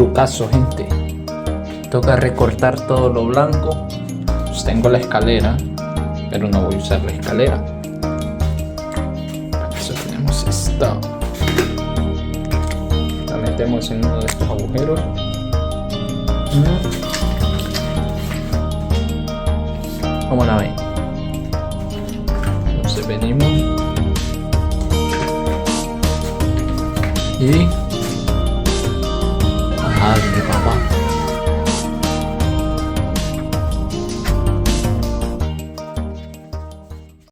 trucazo, gente. Toca recortar todo lo blanco. Pues tengo la escalera, pero no voy a usar la escalera. Para eso tenemos esta. La metemos en uno de estos agujeros. ¿Cómo la ven? Entonces venimos y... ajá, mi papá.